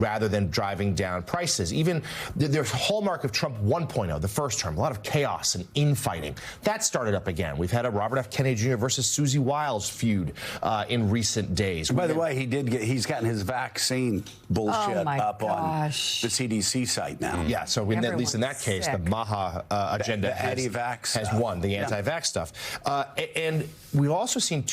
rather than driving down prices. Even there's a hallmark of Trump 1.0, the first term, a lot of chaos and infighting. That started up again. We've had a Robert F. Kennedy Jr. versus Susie Wiles feud in recent days. By the way, he's gotten his vaccine bullshit up on the CDC site now. Yeah, so at least in that case, the Maha agenda has won, the anti-vax stuff. And we've also seen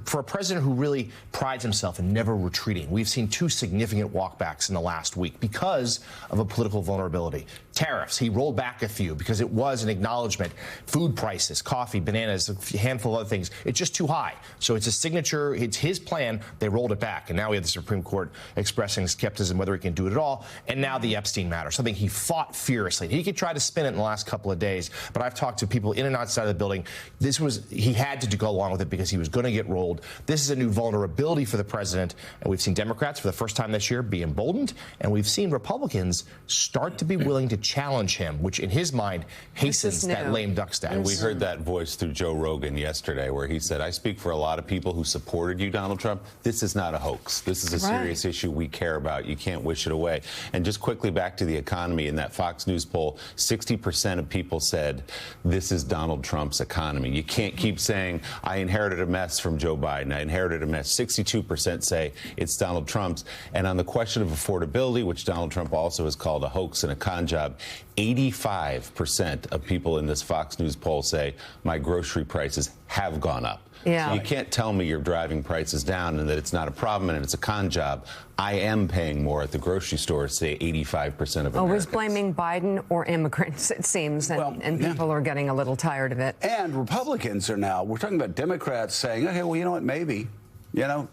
for a president who really prides himself in never retreating, we've seen two significant walkbacks in the last week because of a political vulnerability. Tariffs, he rolled back a few because it was an acknowledgement. Food prices, coffee, bananas, a handful of other things, it's just too high. So it's a signature, it's his plan, they rolled it back. And now we have the Supreme Court expressing skepticism whether he can do it at all. And now the Epstein matter, something he fought furiously. He could try to spin it in the last couple of days, but I've talked to people in and outside of the building. He had to go along with it because he was going to get rolled. This is a new vulnerability for the president, and we've seen Democrats for the first time this year be emboldened, and we've seen Republicans start to be willing to challenge him, which in his mind hastens that lame duck status. And we heard that voice through Joe Rogan yesterday where he said, I speak for a lot of people who supported you, Donald Trump. This is not a hoax. This is a serious issue we care about. You can't wish it away. And just quickly back to the economy, in that Fox News poll, 60% of people said this is Donald Trump's economy. You can't keep saying, I inherited a mess from Joe Biden. I inherited a mess. 62% say it's Donald Trump's. And on the question of affordability, which Donald Trump also has called a hoax and a con job, 85% of people in this Fox News poll say my grocery prices have gone up. Yeah. So you can't tell me you're driving prices down and that it's not a problem and it's a con job. I am paying more at the grocery store, say 85% of Americans. Always blaming Biden or immigrants, it seems, and people are getting a little tired of it. And Republicans are now, we're talking about Democrats saying, okay, well, you know what, maybe. You know,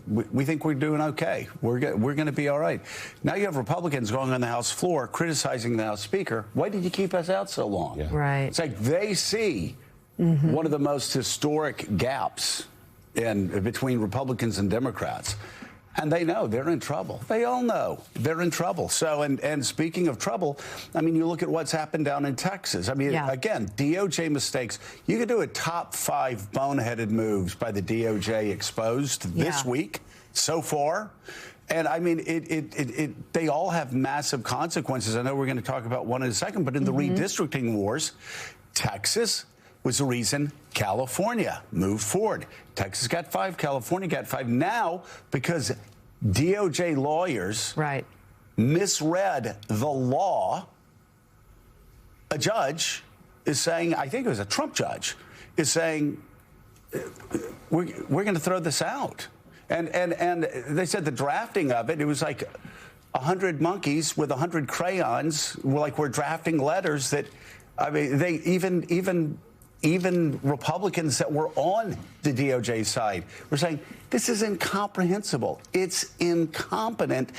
we think we're doing okay. We're going to be all right. Now you have Republicans going on the House floor criticizing the House Speaker. Why did you keep us out so long? Yeah. Right. It's like they see one of the most historic gaps between Republicans and Democrats. And they know they're in trouble. They all know they're in trouble. So, and speaking of trouble, I mean, you look at what's happened down in Texas. I mean, again, DOJ mistakes. You could do a top 5 boneheaded moves by the DOJ exposed this week so far. And I mean, they all have massive consequences. I know we're going to talk about one in a second, but in the redistricting wars, Texas was the reason California moved forward. Texas got 5, California got 5. Now, because DOJ lawyers misread the law, a judge is saying, I think it was a Trump judge, is saying, we're going to throw this out. And they said the drafting of it was like 100 monkeys with 100 crayons, like we're drafting letters that, I mean, they even Republicans that were on the DOJ side were saying, this is incomprehensible. It's incompetent.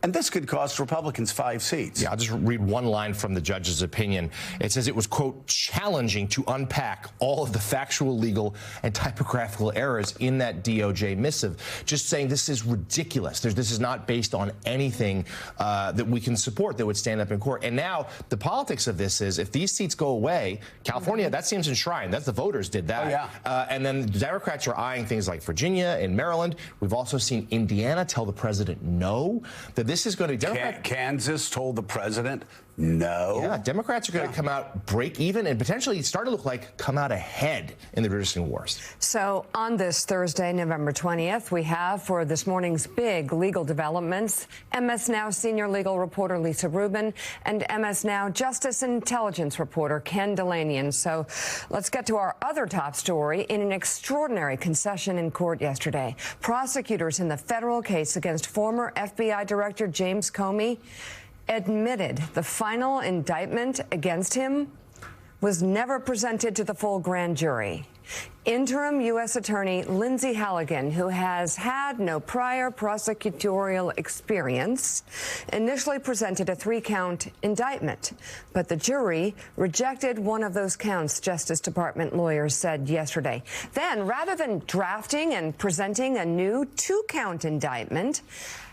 And this could cost Republicans 5 seats. Yeah, I'll just read one line from the judge's opinion. It says it was, quote, challenging to unpack all of the factual, legal, and typographical errors in that DOJ missive. Just saying this is ridiculous. This is not based on anything that we can support that would stand up in court. And now the politics of this is if these seats go away, California, that seems enshrined. That's the voters did that. Oh, yeah. And then the Democrats are eyeing things like Virginia and Maryland. We've also seen Indiana tell the president no, that this is going to... Kansas told the president no. Yeah, Democrats are going to come out break even and potentially start to look like come out ahead in the redistricting wars. So on this Thursday, November 20th, we have for this morning's big legal developments, MS Now senior legal reporter Lisa Rubin and MS Now Justice and Intelligence reporter Ken Dilanian. So let's get to our other top story. In an extraordinary concession in court yesterday, prosecutors in the federal case against former FBI Director James Comey admitted the final indictment against him was never presented to the full grand jury. Interim U.S. Attorney Lindsay Halligan, who has had no prior prosecutorial experience, initially presented a 3-count indictment. But the jury rejected one of those counts, Justice Department lawyers said yesterday. Then, rather than drafting and presenting a new 2-count indictment,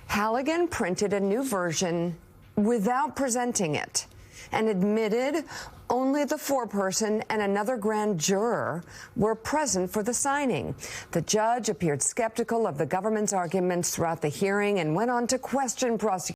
Halligan printed a new version without presenting it. and admitted only the foreperson and another grand juror were present for the signing. The judge appeared skeptical of the government's arguments throughout the hearing and went on to question prosecutors.